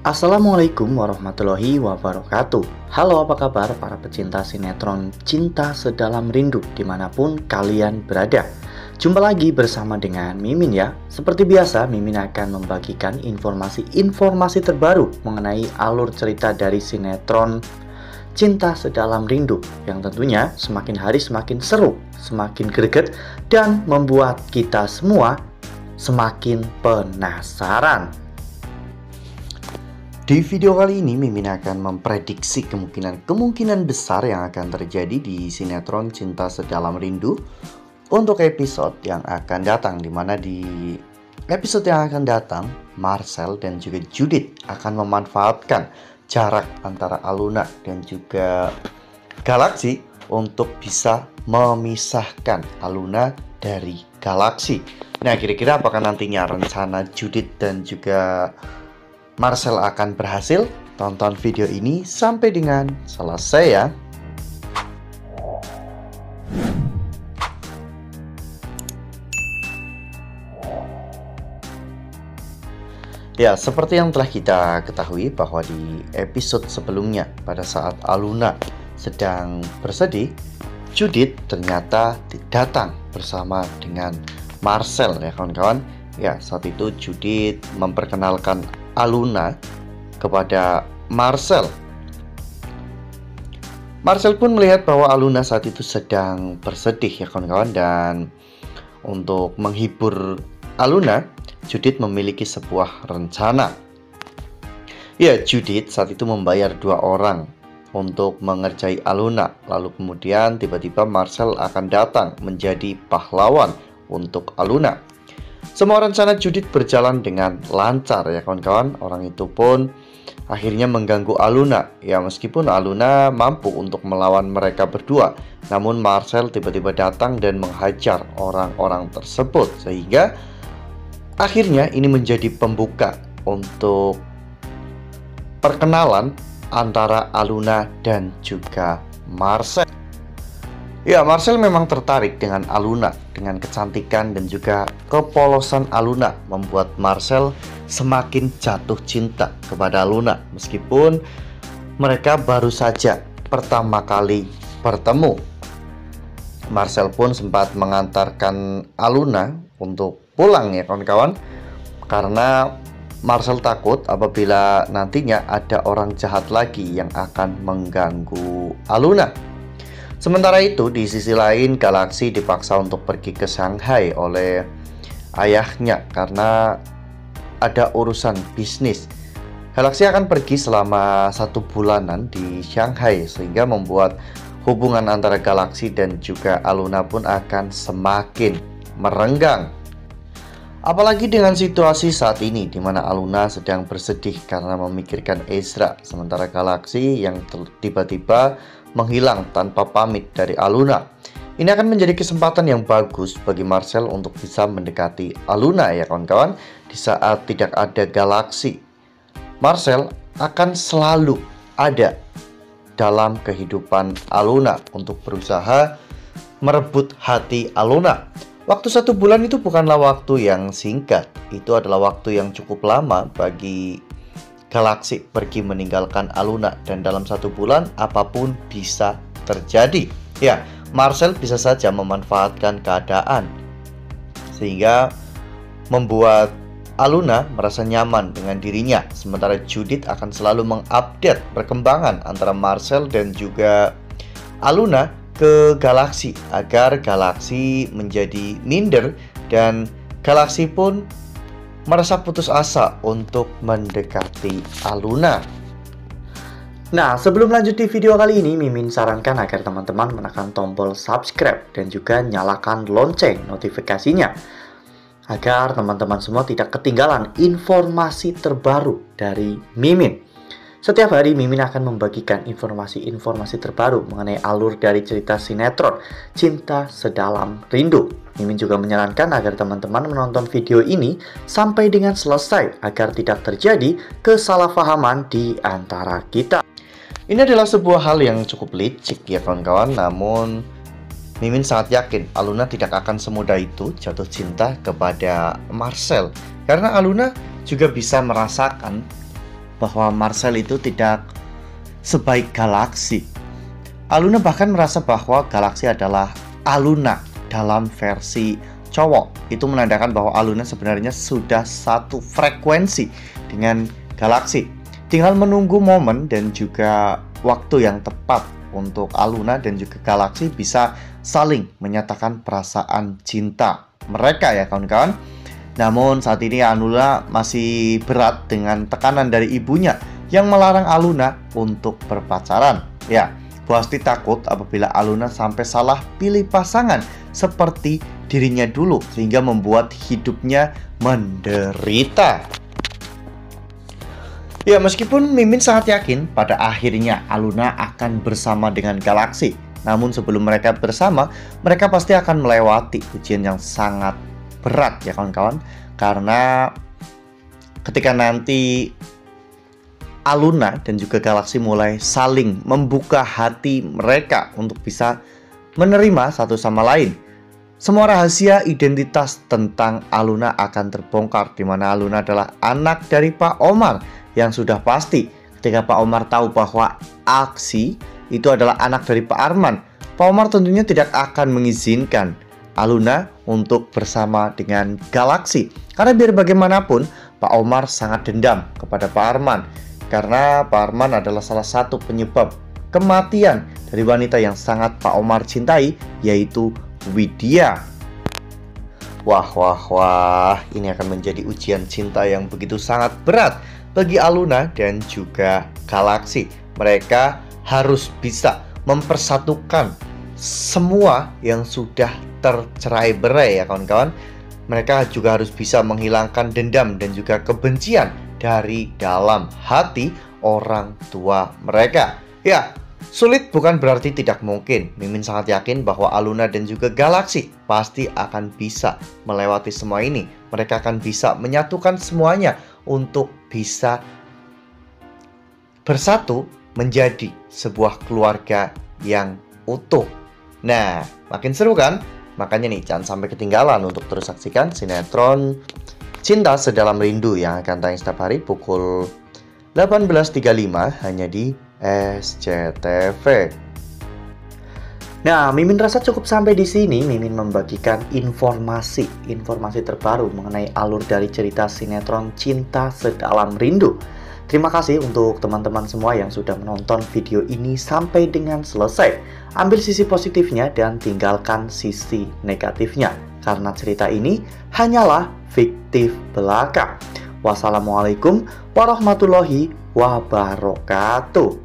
Assalamualaikum warahmatullahi wabarakatuh. Halo, apa kabar para pecinta sinetron Cinta Sedalam Rindu dimanapun kalian berada. Jumpa lagi bersama dengan Mimin ya. Seperti biasa, Mimin akan membagikan informasi terbaru mengenai alur cerita dari sinetron Cinta Sedalam Rindu yang tentunya semakin hari semakin seru, semakin greget, dan membuat kita semua semakin penasaran. Di video kali ini, Mimin akan memprediksi kemungkinan besar yang akan terjadi di sinetron Cinta Sedalam Rindu untuk episode yang akan datang, dimana di episode yang akan datang, Marcel dan juga Judith akan memanfaatkan jarak antara Aluna dan juga Galaksi untuk bisa memisahkan Aluna dari Galaksi. Nah, kira-kira apakah nantinya rencana Judith dan juga Marcel akan berhasil? Tonton video ini sampai dengan selesai ya. Ya, seperti yang telah kita ketahui bahwa di episode sebelumnya, pada saat Aluna sedang bersedih, Judith ternyata datang bersama dengan Marcel ya kawan-kawan. Ya, saat itu Judith memperkenalkan Aluna kepada Marcel. Marcel pun melihat bahwa Aluna saat itu sedang bersedih ya kawan-kawan, dan untuk menghibur Aluna, Judith memiliki sebuah rencana. Ya, Judith saat itu membayar 2 orang untuk mengerjai Aluna. Lalu kemudian tiba-tiba Marcel akan datang menjadi pahlawan untuk Aluna. Semua rencana Judith berjalan dengan lancar ya kawan-kawan. Orang itu pun akhirnya mengganggu Aluna. Ya, meskipun Aluna mampu untuk melawan mereka berdua, namun Marcel tiba-tiba datang dan menghajar orang-orang tersebut, sehingga akhirnya ini menjadi pembuka untuk perkenalan antara Aluna dan juga Marcel. Ya, Marcel memang tertarik dengan Aluna, dengan kecantikan dan juga kepolosan Aluna membuat Marcel semakin jatuh cinta kepada Aluna, meskipun mereka baru saja pertama kali bertemu. Marcel pun sempat mengantarkan Aluna untuk pulang ya kawan-kawan, karena Marcel takut apabila nantinya ada orang jahat lagi yang akan mengganggu Aluna. Sementara itu, di sisi lain, Galaksi dipaksa untuk pergi ke Shanghai oleh ayahnya karena ada urusan bisnis. Galaksi akan pergi selama 1 bulanan di Shanghai, sehingga membuat hubungan antara Galaksi dan juga Aluna pun akan semakin merenggang. Apalagi dengan situasi saat ini, di mana Aluna sedang bersedih karena memikirkan Ezra, sementara Galaksi yang tiba-tiba menghilang tanpa pamit dari Aluna. Ini akan menjadi kesempatan yang bagus bagi Marcel untuk bisa mendekati Aluna ya kawan-kawan. Di saat tidak ada Galaksi, Marcel akan selalu ada dalam kehidupan Aluna untuk berusaha merebut hati Aluna. Waktu 1 bulan itu bukanlah waktu yang singkat. Itu adalah waktu yang cukup lama bagi Galaksi pergi meninggalkan Aluna, dan dalam 1 bulan apapun bisa terjadi. Ya, Marcel bisa saja memanfaatkan keadaan sehingga membuat Aluna merasa nyaman dengan dirinya, sementara Judith akan selalu mengupdate perkembangan antara Marcel dan juga Aluna ke Galaksi agar Galaksi menjadi minder dan Galaksi pun merasa putus asa untuk mendekati Aluna. Nah, sebelum lanjut di video kali ini, Mimin sarankan agar teman-teman menekan tombol subscribe dan juga nyalakan lonceng notifikasinya, agar teman-teman semua tidak ketinggalan informasi terbaru dari Mimin. Setiap hari Mimin akan membagikan informasi-informasi terbaru mengenai alur dari cerita sinetron Cinta Sedalam Rindu. Mimin juga menyarankan agar teman-teman menonton video ini sampai dengan selesai agar tidak terjadi kesalahpahaman di antara kita. Ini adalah sebuah hal yang cukup licik ya kawan-kawan, namun Mimin sangat yakin Aluna tidak akan semudah itu jatuh cinta kepada Marcel, karena Aluna juga bisa merasakan bahwa Marcel itu tidak sebaik Galaxy. Aluna bahkan merasa bahwa Galaxy adalah Aluna dalam versi cowok. Itu menandakan bahwa Aluna sebenarnya sudah satu frekuensi dengan Galaxy. Tinggal menunggu momen dan juga waktu yang tepat untuk Aluna dan juga Galaxy bisa saling menyatakan perasaan cinta mereka ya kawan-kawan. Namun saat ini Aluna masih berat dengan tekanan dari ibunya yang melarang Aluna untuk berpacaran. Ya, pasti takut apabila Aluna sampai salah pilih pasangan seperti dirinya dulu sehingga membuat hidupnya menderita. Ya, meskipun Mimin sangat yakin pada akhirnya Aluna akan bersama dengan Galaxy. Namun sebelum mereka bersama, mereka pasti akan melewati ujian yang sangat berat ya kawan-kawan. Karena ketika nanti Aluna dan juga Galaxy mulai saling membuka hati mereka untuk bisa menerima satu sama lain, semua rahasia identitas tentang Aluna akan terbongkar, di mana Aluna adalah anak dari Pak Omar yang sudah pasti. Ketika Pak Omar tahu bahwa Aksi itu adalah anak dari Pak Arman, Pak Omar tentunya tidak akan mengizinkan Aluna untuk bersama dengan Galaxy. Karena biar bagaimanapun Pak Omar sangat dendam kepada Pak Arman, karena Pak Arman adalah salah satu penyebab kematian dari wanita yang sangat Pak Omar cintai, yaitu Widya. Wah, ini akan menjadi ujian cinta yang begitu sangat berat bagi Aluna dan juga Galaxy. Mereka harus bisa mempersatukan semua yang sudah tercerai-berai ya kawan-kawan. Mereka juga harus bisa menghilangkan dendam dan juga kebencian dari dalam hati orang tua mereka. Ya, sulit bukan berarti tidak mungkin. Mimin sangat yakin bahwa Aluna dan juga Galaxy pasti akan bisa melewati semua ini. Mereka akan bisa menyatukan semuanya untuk bisa bersatu menjadi sebuah keluarga yang utuh. Nah, makin seru kan? Makanya nih, jangan sampai ketinggalan untuk terus saksikan sinetron Cinta Sedalam Rindu yang akan tayang setiap hari pukul 18.35 hanya di SCTV. Nah, Mimin rasa cukup sampai di sini. Mimin membagikan informasi terbaru mengenai alur dari cerita sinetron Cinta Sedalam Rindu. Terima kasih untuk teman-teman semua yang sudah menonton video ini sampai dengan selesai. Ambil sisi positifnya dan tinggalkan sisi negatifnya, karena cerita ini hanyalah fiktif belaka. Wassalamualaikum warahmatullahi wabarakatuh.